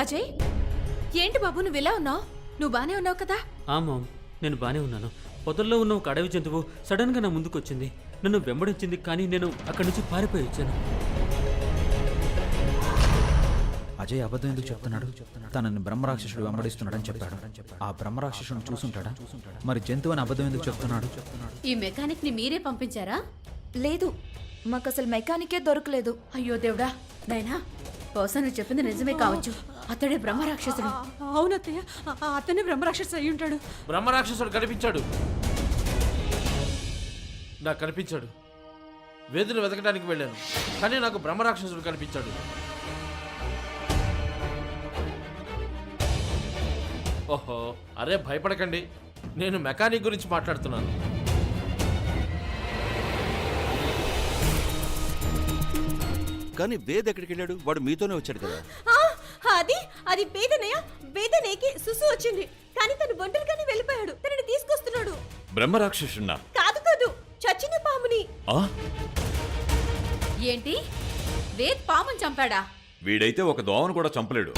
అజయ్, ఏంటి బాబు నువ్వు ఇలా ఉన్నావు? నువ్వు బానే ఉన్నావు కదా? మామ్, నేను బానే ఉన్నాను. పొదల్లో ఉన్న ఒక అడవి జంతువు సడన్ గా నా ముందుకు వచ్చింది. నన్ను వెంబడించింది, కానీ నేను అక్కడి నుంచి పారిపోయి వచ్చాను. అజయ్ అబద్ధం ఎందుకు చెప్తున్నాడు? తనని బ్రహ్మరాక్షసుడు వెంబడిస్తున్నాడని చెప్పాడు. ఆ బ్రహ్మరాక్షసుని చూసుంటాడా? మరి జంతువు అని అబద్ధం ఎందుకు చెప్తున్నాడు? ఈ మెకానిక్ ని మీరే పంపించారా? లేదు, మాకు అసలు మెకానికే దొరకలేదు. అయ్యో దేవుడా, నైనా బహుశా నువ్వు చెప్పింది నిజమే కావచ్చు. అతడే బ్రహ్మరాక్షసుడు. అవునత్తయ్య, అతనే బ్రహ్మరాక్షసుడు అయి ఉంటాడు. బ్రహ్మరాక్షసుడు కనిపించాడు. నాకు కనిపించాడు. వేదిని వెతకడానికి వెళ్ళాను, కానీ నాకు బ్రహ్మరాక్షసుడు కనిపించాడు. ఓహో, అరే భయపడకండి, నేను మెకానిక్ గురించి మాట్లాడుతున్నాను. కానీ వేద్ ఎక్కడికి వెళ్ళాడు? వాడు మీతోనే వచ్చాడు కదా. అది వేదనేకి సుసు వచ్చింది, కానీ తను ఒంటరిగానే వెళ్ళిపోయాడు. తనని తీసుకొస్తున్నాడు. బ్రహ్మరాక్షసున్నా? కాదు కాదు, చచ్చిన పాముని. ఏంటి, వేద్ పాముని చంపాడా? వీడైతే ఒక దోమను కూడా చంపలేడు,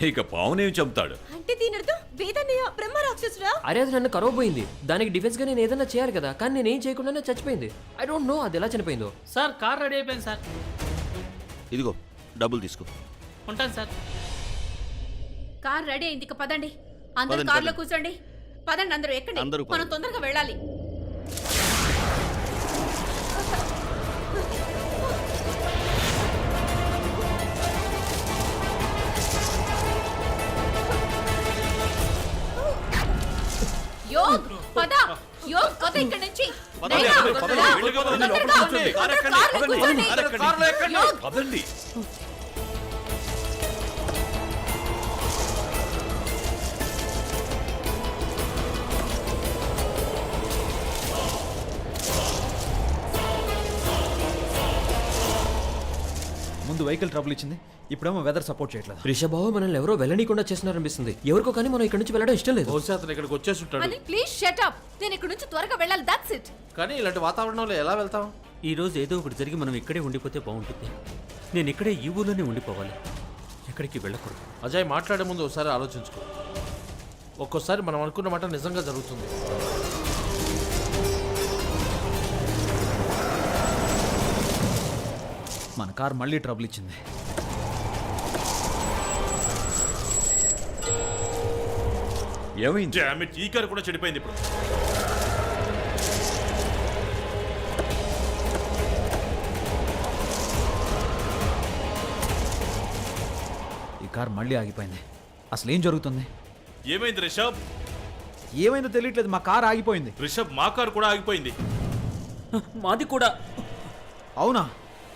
ఇక పావునేమి చంపుతాడు? అంటే దీని అర్థం వేదన్నయ్య బ్రహ్మరాక్షసుడా? అరే, అది నన్ను కరవబోయింది. దానికి డిఫెన్స్ గా నేను ఏదైనా చేయాలి కదా, కానీ నేనేం చేయకుండానే చచ్చిపోయింది. ఐ డోంట్ నో అది ఎలా చనిపోయిందో. సార్, కార్ రెడీ అయిపోయింది సార్. ఇదిగో డబ్బులు తీసుకో. ఉంటాను సార్. కార్ రెడీ అయింది, ఇక పదండి. అందరూ పదండి, కార్లో పదండి. కూర్చోండి. పదండి, అందరూ ఎక్కండి. అందరూ మనం పదండి. తొందరగా వెళ్ళాలి. యోగ్, పద. యోగ్, పద ఇక్కడి నుంచి. పదండి, నైనా, పదండి, రా. వెళ్ళిపో, పదండి, తొందరగా. లోపలికి కూర్చోండి. అందరూ కారు కార్లో ఎక్కండి, కూర్చోండి. కారు ఎక్కండి. యోగ్. పదండి. ముందు వెహికల్ ట్రబుల్ ఇచ్చింది, ఇప్పుడేమో వెదర్ సపోర్ట్ చేయట్లేదు. రిషబాబు మనల్ని ఎవరో వెళ్ళనీయకుండా చేస్తున్నారనిపిస్తుంది. ఎవరికో కానీ మనం ఇక్కడ నుంచి వెళ్ళడం ఇష్టం లేదు. బహుశా అతను ఇక్కడికి వచ్చేసి ఉంటాడు. అని ప్లీజ్ షట్ అప్. నేను ఇక్కడ నుంచి త్వరగా వెళ్ళాలి. That's it. కానీ ఇలాంటి వాతావరణంలో ఎలా వెళ్తాం? ఈ రోజు ఏదో ఒకటి జరిగి మనం ఇక్కడే ఉండిపోతే బాగుంటుంది. నేను ఇక్కడే ఈ ఊర్లోనే ఉండిపోవాలి, ఎక్కడికి వెళ్ళకూడదు. అజయ్, మాట్లాడే ముందు ఒకసారి ఆలోచించుకో. ఒక్కోసారి మనం అనుకున్న మాట నిజంగా జరుగుతుంది. మన కార్ మళ్ళీ ట్రబుల్ ఇచ్చింది. ఏమైంది? ఈ కారు కూడా చెడిపోయింది ఇప్పుడు. ఈ కార్ మళ్ళీ ఆగిపోయింది. అసలు ఏం జరుగుతుంది? ఏమైంది రిషబ్? ఏమైందో తెలియట్లేదు, మా కార్ ఆగిపోయింది. రిషబ్, మా కారు కూడా ఆగిపోయింది. మాది కూడా. అవునా?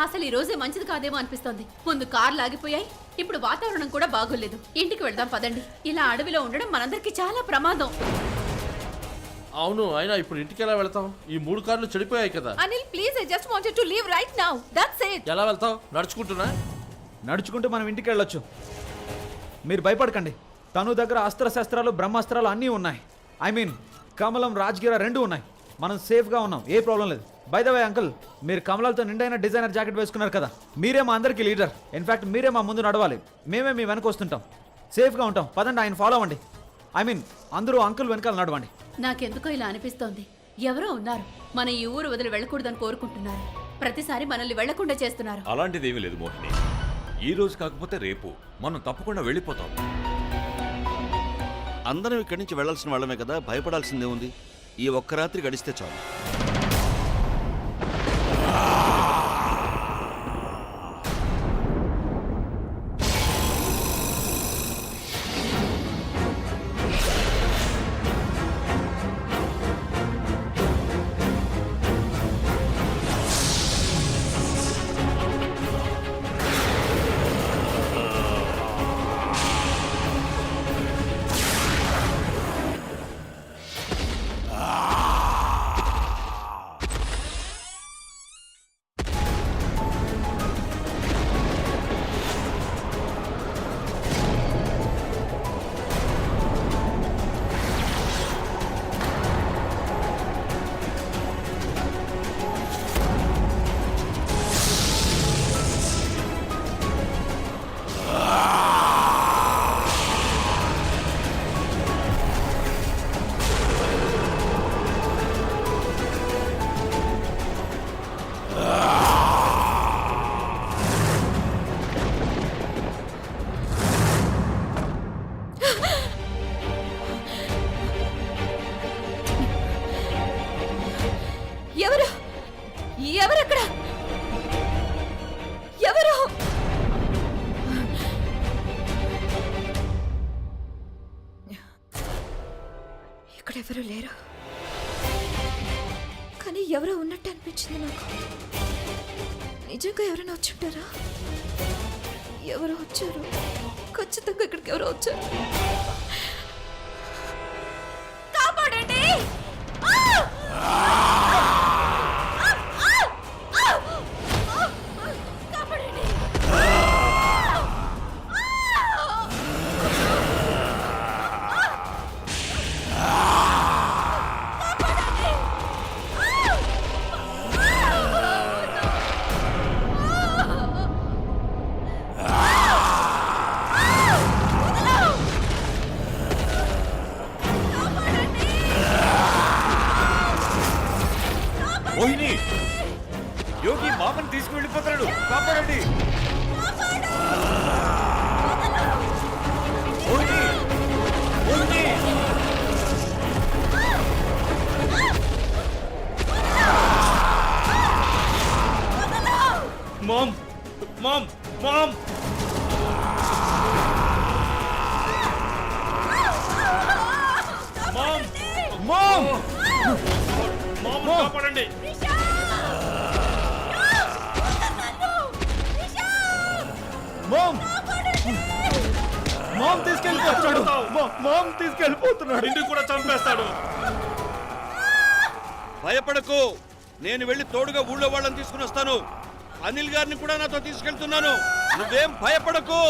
అసలు ఈ రోజే మంచిది కాదేమో అనిపిస్తోంది. ముందు కార్లు ఆగిపోయాయి, ఇప్పుడు వాతావరణం కూడా బాగోలేదు. ఇంటికి వెళ్దాం పదండి. ఇలా అడవిలో ఉండడం మనందరికీ చాలా ప్రమాదం. అవును, అయినా ఇప్పుడు ఇంటికి ఎలా వెళ్తాం? ఈ 3 కార్లు చెడిపోయాయి కదా. Anil please, I just wanted to leave right now. That's it. ఎలా వెళ్తాం? నడుచుకుంటున్నా? నడుచుకుంటూ మనం ఇంటికి వెళ్ళొచ్చు. మీరు భయపడకండి. తను దగ్గర అస్త్రశస్త్రాలు, బ్రహ్మాస్త్రాలు అన్నీ ఉన్నాయి. ఐ మీన్ కమలం, రాజ్గిర 2 ఉన్నాయి. మనం సేఫ్గా ఉన్నాం, ఏ ప్రాబ్లం లేదు. బై ద వే అంకుల్, మీరు కమలాలతో నిండైన డిజైనర్ జాకెట్ వేసుకున్నారు కదా, మీరే మా అందరికీ లీడర్. ఇన్ఫాక్ట్ మీరే మా ముందు నడవాలి, మేమే మీ వెనక వస్తుంటాం. సేఫ్గా ఉంటాం, పదండి, ఆయన ఫాలో అవ్వండి. ఐ మీన్ అందరూ అంకుల్ వెనకాల నడవండి. నాకెందుకో ఇలా అనిపిస్తోంది, ఎవరో ఉన్నారు మన ఈ ఊరు వదిలి వెళ్ళకూడదని కోరుకుంటున్నారు. ప్రతిసారి మనల్ని వెళ్లకుండా చేస్తున్నారు. అలాంటిదేమీ లేదు మోహిని. ఈ రోజు కాకపోతే రేపు మనం తప్పకుండా వెళ్ళిపోతాం. అందరం ఇక్కడి నుంచి వెళ్లాల్సిన వాళ్ళమే కదా, భయపడాల్సిందే ఉంది. ఈ ఒక్క రాత్రి గడిస్తే చాలు. ఎవరక్కడ? ఎవరు? ఇక్కడ ఎవరు లేరు, కానీ ఎవరో ఉన్నట్టు అనిపించింది నాకు. నిజంగా ఎవరైనా వచ్చుంటారా? ఎవరో వచ్చారు, ఖచ్చితంగా ఇక్కడికి ఎవరో వచ్చారు. కాపాడండి! కాపాడండి! మోహిని, యోగి మామని తీసుకువెళ్ళిపోతాడు, కాపాడండి. Mohini, Mohini. Ma'am ma'am ma'am ma'am ma'am ma'am కాపాడండి. మామ్ మామ్ తీసుకెళ్ళిపోతున్నాడు. మామ్ తీసుకెళ్ళిపోతున్నాడు. నిన్ను కూడా చంపేస్తాడు. భయపడకు, నేను వెళ్ళి తోడుగా ఊళ్ళో వాళ్ళని తీసుకుని వస్తాను. అనిల్ గారిని కూడా నాతో తీసుకెళ్తున్నాను. నువ్వేం భయపడకు.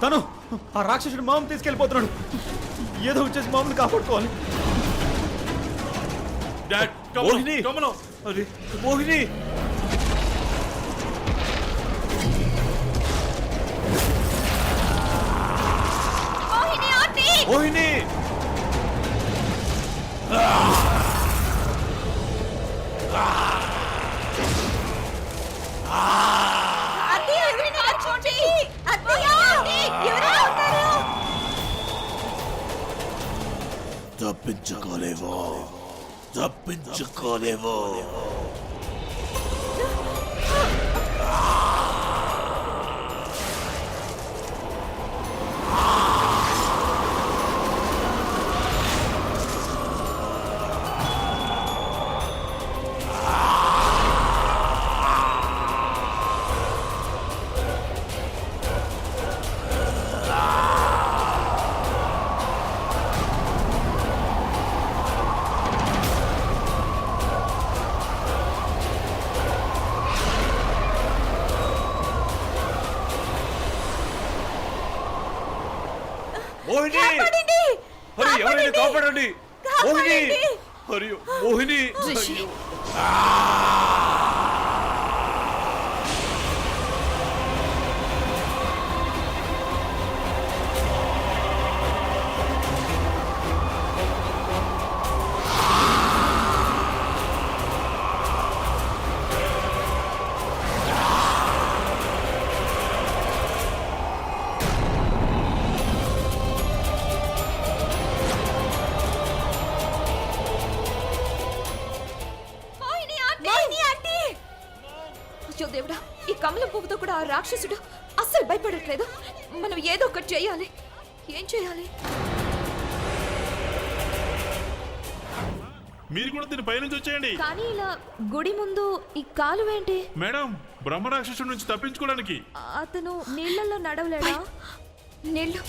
తను ఆ రాక్షసుడు మామని తీసుకెళ్ళిపోతున్నాడు. ఏదో వచ్చేసి మామని కాపాడుకోవాలి. డాడ్, మోహిని. కమలం. అరే, మోహిని. మోహిని. తప్పించుకోలేవో, తప్పించుకోలేవో. మోహిని, హరి, ఎవరైనా కాపాడండి. మోహిని, హరి, మోహిని. అయ్యో. అయ్యో దేవుడా, ఈ కమలం పువ్వుతో కూడా ఆ రాక్షసుడు అస్సలు భయపడట్లేదు. మనం ఏదో ఒకటి చేయాలి. ఏం చేయాలి? మీరు కూడా దీని పైనుంచి వచ్చేయండి. కానీ ఇలా గుడి ముందు ఈ కాలు ఏంటి? మేడం, బ్రహ్మరాక్షసుడి నుంచి తప్పించుకోవడానికి. అతను నీళ్ళల్లో నడవలేడా? నీళ్ళు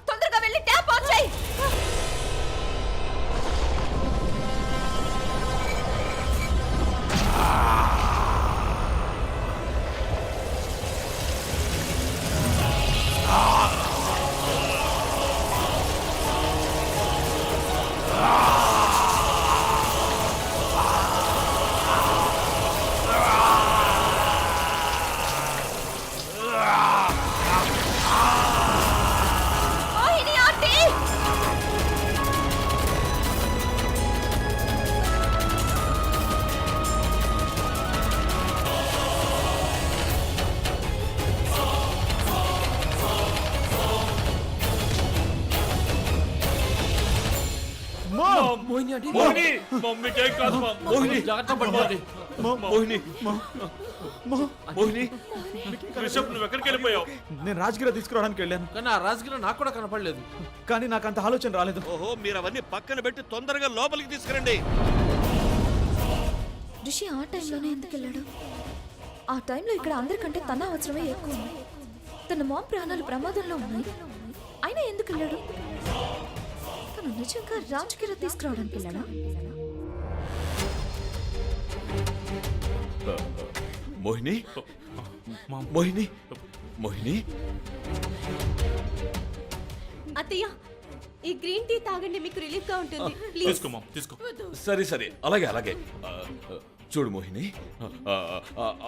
తొందరగా వెళ్ళి ట్యాప్ ఆన్ చేయి. మోహిని ఆంటీ, మోహిని అంటే మోహిని మమ్మీకి ఏం కాదు మా మోహిని జాగ్రత్త పడుకోండి. మోహిని మోహిని రిషబ్ నువ్వు ఎక్కడికి వెళ్ళిపోయావు? నేను రాజగిర తీసుకురావడానికి వెళ్ళాను, కానీ ఆ రాజకీయ నాకు కూడా కనపడలేదు. కానీ నాకు అంత ఆలోచన రాలేదు. ఓహో మీరు అవన్నీ పక్కన పెట్టి తొందరగా లోపలికి తీసుకురండి. రిషి ఆ టైంలోనే ఎందుకు వెళ్ళాడు? ఆ టైంలో ఇక్కడ అందరికంటే తన అవసరమే ఎక్కువ ఉంది. తన మామ్ ప్రాణాలు ప్రమాదంలో ఉన్నాయి, అయినా ఎందుకు వెళ్ళాడు? తను నిజంగా రాజకీయ తీసుకురావడానికి వెళ్ళాడా? మోహిని మోహిని మోహిని అత్తయ్య ఈ గ్రీన్ టీ తాగండి, మీకు రిలీఫ్ గా ఉంటుంది. ప్లీజ్. తీసుకో మామ్ తీసుకో. సరే సరే అలాగే అలాగే చూడు మోహిని,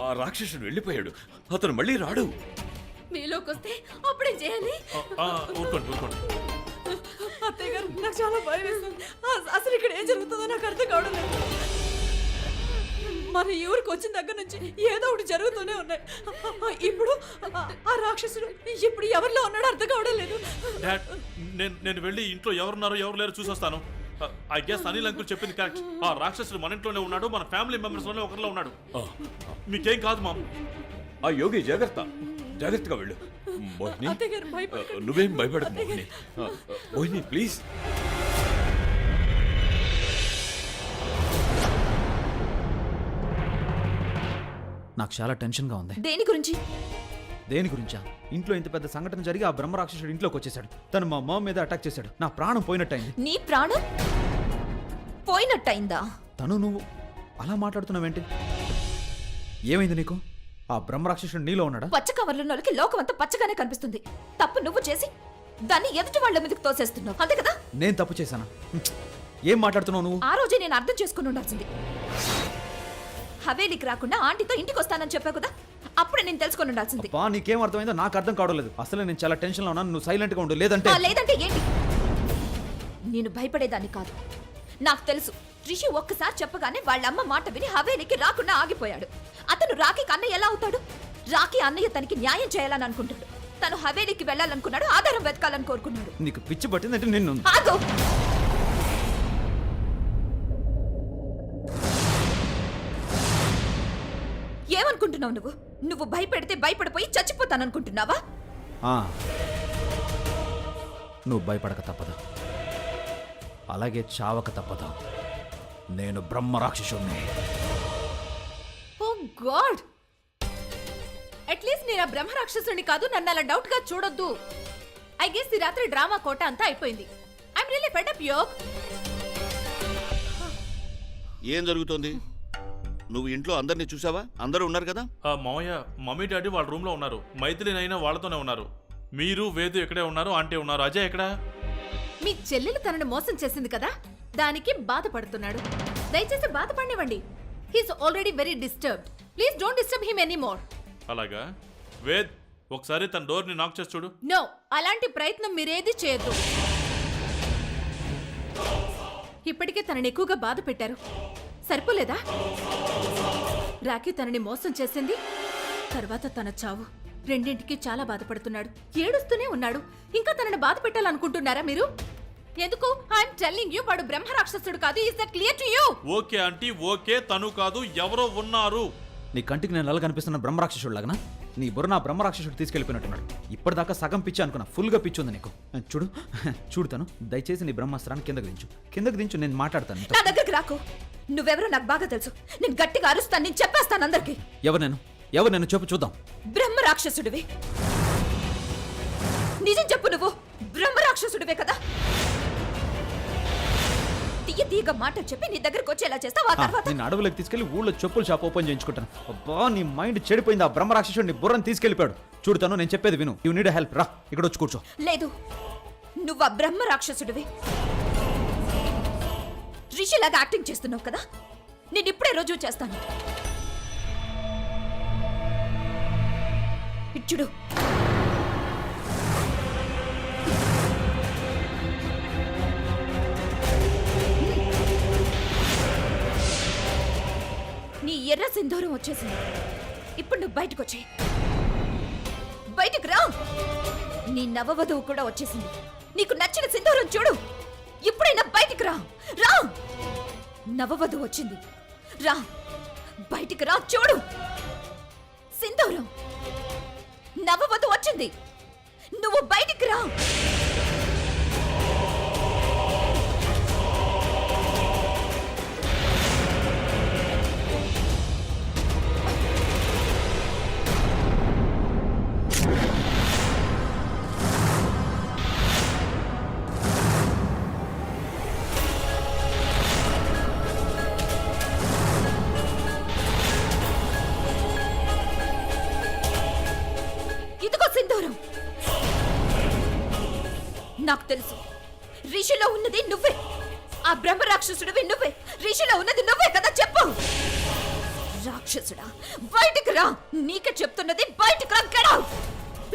ఆ రాక్షసుడు వెళ్ళిపోయాడు, అతను మళ్ళీ రాడు. మీలోకి వస్తే అప్పుడే చేయాలి. ఊరుకోండి ఊరుకోండి. అత్తయ్య గారు నాకు చాలా భయం వేస్తుంది. అసలు ఇక్కడ ఏం జరుగుతుందో నాకు అర్థం కావడం లేదు. మన ఈ ఊరికి వచ్చిన దగ్గర నుంచి ఏదో ఒకటి జరుగుతూనే ఉన్నాయి. ఇప్పుడు ఆ రాక్షసుడు ఇప్పుడు ఎవరిలో ఉన్నాడో అర్థం కావడం లేదు. డాడ్ నేను వెళ్ళి ఇంట్లో ఎవరున్నారో ఎవరు లేరో చూసొస్తాను. ఐ గెస్ అనిల్ అంకుల్ చెప్పింది కరెక్ట్. ఆ రాక్షసుడు మన ఇంట్లోనే ఉన్నాడు, మన ఫ్యామిలీ మెంబర్స్ లోనే ఒకరిలో ఉన్నాడు. మీకేం కాదు మామ్. ఆ యోగి జాగ్రత్త, జాగ్రత్తగా వెళ్ళు. మోహిని నువ్వేం భయపడకు మోహిని. మోహిని ప్లీజ్. నాకు చాలా టెన్షన్గా ఉంది. దేని గురించి? దేని గురించా? ఇంట్లో ఇంత పెద్ద సంఘటన జరిగి ఆ బ్రహ్మ రాక్షసుడు ఇంట్లోకి వచ్చేసాడు. తను మా మామ్ మీద అటాక్ చేశాడు. నా ప్రాణం పోయినట్టయింది. నీ ప్రాణం పోయినట్టయిందా? తను నువ్వు అలా మాట్లాడుతున్నావేంటి? ఏమైంది నీకు? ఆ బ్రహ్మ రాక్షసుడు నీలో ఉన్నాడా? పచ్చ కవర్లున్నోళ్ళకి లోకం అంతా పచ్చగానే కనిపిస్తుంది. తప్పు నువ్వు చేసి దాన్ని ఎదుటి వాళ్ళ మీదకి తోసేస్తున్నావు, అంతే కదా? నేను తప్పు చేశానా? ఏం మాట్లాడుతున్నావు నువ్వు? ఆ రోజే నేను అర్థం చేసుకుని ఉండాల్సింది. హవేలీకి రాకుండా ఆంటీతో ఇంటికి వస్తానని చెప్పావు కదా, అప్పుడే నేను తెలుసుకొని ఉండాల్సింది. బా నీకేం అర్థమైందో నాకు అర్థం కావడం లేదు. అసలు నేను చాలా టెన్షన్లో ఉన్నాను. నువ్వు సైలెంట్గా ఉండు. లేదంటే లేదంటే ఏంటి? నేను భయపడేదాన్ని కాదు. నాకు తెలుసు, రిషి ఒక్కసారి చెప్పగానే వాళ్ళమ్మ మాట విని హవేలీకి రాకుండా ఆగిపోయాడు. అతను రాఖీకి అన్నయ్య ఎలా అవుతాడు? రాఖీ అన్నయ్య తనకి న్యాయం చేయాలని అనుకుంటాడు. తను హవేలీకి వెళ్ళాలనుకున్నాడు, ఆధారం వెతకాలని కోరుకున్నాడు. నీకు పిచ్చి పట్టిందంటే నిన్ను ఆగు! ఏమనుకుంటున్నావు నువ్వు? నువ్వు భయపెడితే భయపడిపోయి చచ్చిపోతాననుకుంటున్నావా? నువ్వు భయపడక తప్పదు, అలాగే చావక తప్పదు. నేను బ్రహ్మ రాక్షసుణ్ణి. ఓ గాడ్, అట్లీస్ట్ నేను ఆ బ్రహ్మ రాక్షసుని కాదు. నన్ను అలా డౌట్ గా చూడొద్దు. ఐ గెస్ ఈ రాత్రి డ్రామా కోట అంతా అయిపోయింది. I'm really fed up Yog. ఏం జరుగుతోంది? నువ్వు ఇంట్లో అందరినీ చూసావా? అందరూ ఉన్నారు కదా? మామయ్య మమ్మీ డాడీ వాళ్ళ రూమ్ లో ఉన్నారు. మైథిలినైనా వాళ్ళతోనే ఉన్నారు. మీరు వేదు ఇక్కడే ఉన్నారు, ఆంటీ ఉన్నారు. అజయ్ ఎక్కడ? మీ చెల్లెలు తనని మోసం చేసింది కదా, దానికి బాధపడుతున్నాడు. దయచేసి బాధపడనివ్వండి. He's already very disturbed. Please don't disturb him anymore. అలాగా? వేద్ ఒకసారి తన డోర్ ని నాక్ చేసి చూడు. నో, అలాంటి ప్రయత్నం మీరేది చేయొద్దు. ఇప్పటికే తనని ఎక్కువగా బాధ పెట్టారు, సరిపోలేదా? రాఖీ తనని మోసం చేసింది, తర్వాత తన చావు, రెండింటికి చాలా బాధపడుతున్నాడు. ఏడుస్తూనే ఉన్నాడు. ఇంకా తనని బాధ పెట్టాలనుకుంటున్నారా మీరు? ఎందుకు? ఐఎమ్ టెల్లింగ్ యూ, వాడు బ్రహ్మ రాక్షసుడు కాదు. Is that clear to you? Okay aunty, okay. తను కాదు, ఎవరో ఉన్నారు. నీ కంటికి నేను నల్ల కనిపిస్తున్న బ్రహ్మ రాక్షసుడు లాగనా? నీ బుర్ర నా బ్రహ్మ రాక్షసుడు తీసుకెళ్ళిపోయినట్టున్నాడు. ఇప్పటిదాకా సగం పిచ్చి అనుకున్నా, ఫుల్గా పిచ్చి ఉంది నీకు. చూడు చూడుతాను. దయచేసి నీ బ్రహ్మాస్త్రాన్ని కిందకి దించు. నేను మాట్లాడతాను. నా దగ్గరికి రాకు. నువ్వెవరో నాకు బాగా తెలుసు. నేను గట్టిగా అరుస్తాను, నేను చెప్పేస్తాను అందరికి. ఎవరు నేను చెప్పు చూద్దాం. బ్రహ్మ రాక్షసుడివి. నిజం చెప్పు, నువ్వు బ్రహ్మ రాక్షసుడివే కదా? తీయగా మాటలు చెప్పి నీ దగ్గరకు వచ్చేలా చేస్తావు. ఆ తర్వాత నేను అడవులకు తీసుకెళ్లి ఊళ్ళో చెప్పుల షాప్ ఓపెన్ చేయించుకుంటాను. అబ్బా, నీ మైండ్ చెడిపోయింది. ఆ బ్రహ్మ రాక్షసుడు నీ బుర్రని తీసుకెళ్ళిపోయాడు. చూడతాను, నేను చెప్పేది విను. You need help. రా ఇక్కడ వచ్చి కూర్చో. లేదు, నువ్వు ఆ బ్రహ్మ రాక్షసుడివి. రిషిలాగా యాక్టింగ్ చేస్తున్నావు కదా, నేను ఇప్పుడే రుజువు చేస్తాను. ఇచ్చుడు. నీ ఎర్ర సింధూరం వచ్చేసింది. ఇప్పుడు నువ్వు బయటకు వచ్చేయి. బయటకు రా. నీ నవవధువు కూడా వచ్చేసింది. నీకు నచ్చిన సింధూరం చూడు. ఇప్పుడైనా బయటికి రా. రా, నవవధు వచ్చింది. రా, బయటికి రా. చూడు సింధూరం, నవవధు వచ్చింది. నువ్వు బయటికి రా. ఇదిగో సింధూరం. నాకు తెలుసు, రిషిలో ఉన్నది నువ్వే. ఆ బ్రహ్మ రాక్షసుడివి నువ్వే. రిషిలో ఉన్నది నువ్వే కదా, చెప్పు. రాక్షసుడా, బయటికి రా. నీకే చెప్తున్నది, బయటికి రా. Get out.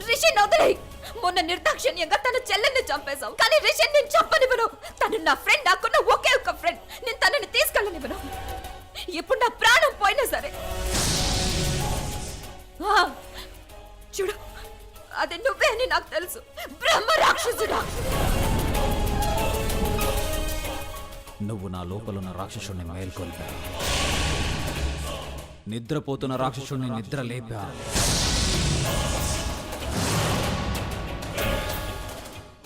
రిషిని వదిలేయ్. మొన్న నిర్దాక్షిణ్యంగా తన చెల్లెల్ని చంపేశావు, కానీ రిషిని నేను చంపనివ్వను. తను నా ఫ్రెండ్, నాకున్న ఒకే ఒక ఫ్రెండ్. నేను తనని తీసుకెళ్ళనివ్వను. ఇప్పుడు నా ప్రాణం పోయినా సరే. చూడు, అది నువ్వే అని నాకు తెలుసు. బ్రహ్మ రాక్షసుడా. నువ్వు నా లోపలున్న రాక్షసుడిని మేల్కొల్పా, నిద్రపోతున్న రాక్షసుడిని నిద్ర లేపా.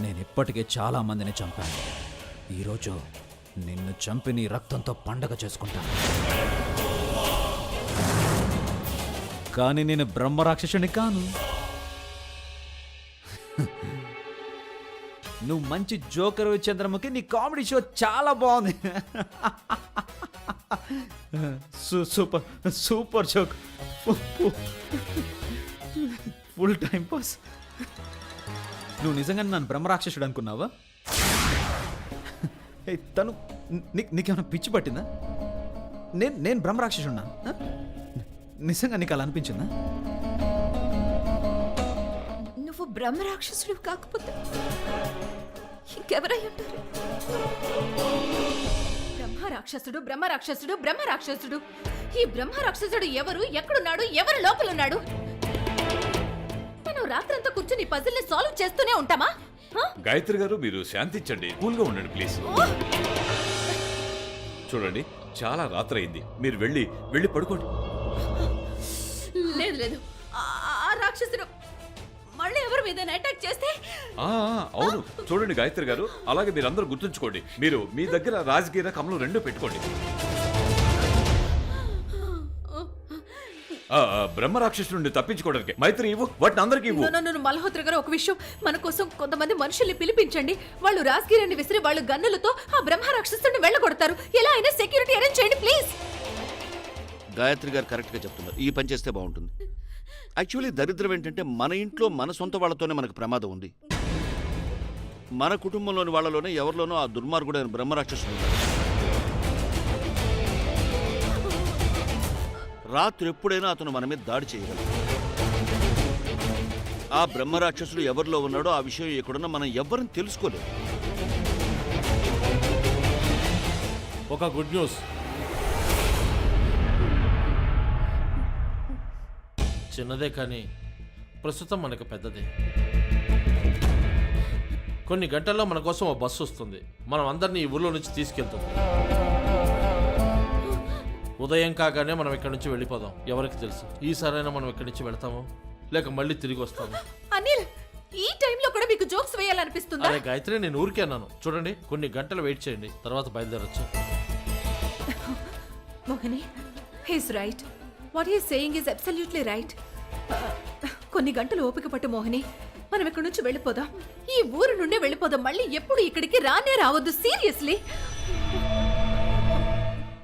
నేను ఇప్పటికే చాలా మందిని చంపాను. ఈరోజు నిన్ను చంపి నీ రక్తంతో పండగ చేసుకుంటాను. కానీ నేను బ్రహ్మ రాక్షసుని కాను. నువ్వు మంచి జోకర్ చంద్రముఖి. నీ కామెడీ షో చాలా బాగుంది. Super super joke. Full time pass. నువ్వు నిజంగా నన్ను బ్రహ్మరాక్షసుడు అనుకున్నావా? తను నీకేమైనా పిచ్చి పట్టిందా? నేను బ్రహ్మరాక్షసున్నా? నిజంగా నీకు అలా అనిపించిందా? నువ్వు బ్రహ్మ రాక్షసుడు కాకపోతే ఇంకెవరై ఉంటారు? బ్రహ్మ రాక్షసుడు. ఈ బ్రహ్మ రాక్షసుడు ఎవరు, ఎక్కడున్నాడు, ఎవరు లోపలున్నాడు? మనం రాత్రంతా కూర్చుని పజిల్ ని సాల్వ్ చేస్తూనే ఉంటామా? గాయత్రి గారు, మీరు శాంతించండి, కూల్గా ఉండండి ప్లీజ్. చూడండి, చాలా రాత్రి అయింది. మీరు వెళ్ళి పడుకోండి. లేదు, ఆ రాక్షసుడు మళ్ళీ ఎవరి మీద అటాక్ చేస్తే? అవును, చూడండి గాయత్రి గారు, అలాగే మీరందరూ గుర్తుంచుకోండి, మీరు మీ దగ్గర రాజకీయ కమలం రెండూ పెట్టుకోండి. బ్రహ్మ రాక్షసు నుండి తప్పించుకోవడానికి మైత్రి ఇవ్వు, వాటిని అందరికీ ఇవ్వు. మల్హోత్ర గారు, ఒక విషయం, మన కోసం కొంతమంది మనుషుల్ని పిలిపించండి. వాళ్ళు రాజగిరిని విసిరి వాళ్ళు గన్నులతో ఆ బ్రహ్మ రాక్షసుని వెళ్ళగొడతారు. ఎలా అయినా సెక్యూరిటీ అరేంజ్ చేయండి ప్లీజ్. గాయత్రి గారు కరెక్ట్గా చెప్తున్నారు. ఈ పని చేస్తే బాగుంటుంది. యాక్చువల్లీ దరిద్రం ఏంటంటే మన ఇంట్లో మన సొంత వాళ్ళతోనే మనకు ప్రమాదం ఉంది. మన కుటుంబంలోని వాళ్ళలోనే ఎవరిలోనో ఆ దుర్మార్గుడైన బ్రహ్మరాక్షసుడు ఉన్నాడు. రాత్రి ఎప్పుడైనా అతను మన మీద దాడి చేయగలడు. ఆ బ్రహ్మరాక్షసుడు ఎవరిలో ఉన్నాడో ఆ విషయం ఎక్కడున్నా మనం ఎవ్వరని తెలుసుకోలేదు. ఒక గుడ్ న్యూస్. చిన్నదే కానీ ప్రస్తుతం మనకు పెద్దదే. కొన్ని గంటల్లో మన కోసం ఓ బస్సు వస్తుంది. మనం అందరినీ ఈ ఊళ్ళో నుంచి తీసుకెళ్తుంది. ఉదయం కాగానే మనం ఇక్కడి నుంచి వెళ్ళిపోదాం. ఎవరికి తెలుసు, ఈసారైనా మనం ఇక్కడి నుంచి వెళ్తామో లేక మళ్ళీ తిరిగి వస్తాము. అనిల్, ఈ టైంలో కూడా మీకు జోక్స్ వేయాలనిపిస్తుందా? అరే గాయత్రి, నేను ఊరికే అన్నాను. చూడండి, కొన్ని గంటలు వెయిట్ చేయండి, తర్వాత బయలుదేరొచ్చు. Mohini, he's right. What he saying is absolutely right. కొన్ని గంటలు ఓపిక పట్టు మోహిని. మనం ఇక్కడి నుంచి వెళ్ళిపోదాం. ఈ ఊరు నుండి వెళ్ళిపోదాం. మళ్ళీ ఎప్పుడు ఇక్కడికి రానే రావద్దు. సీరియస్లీ.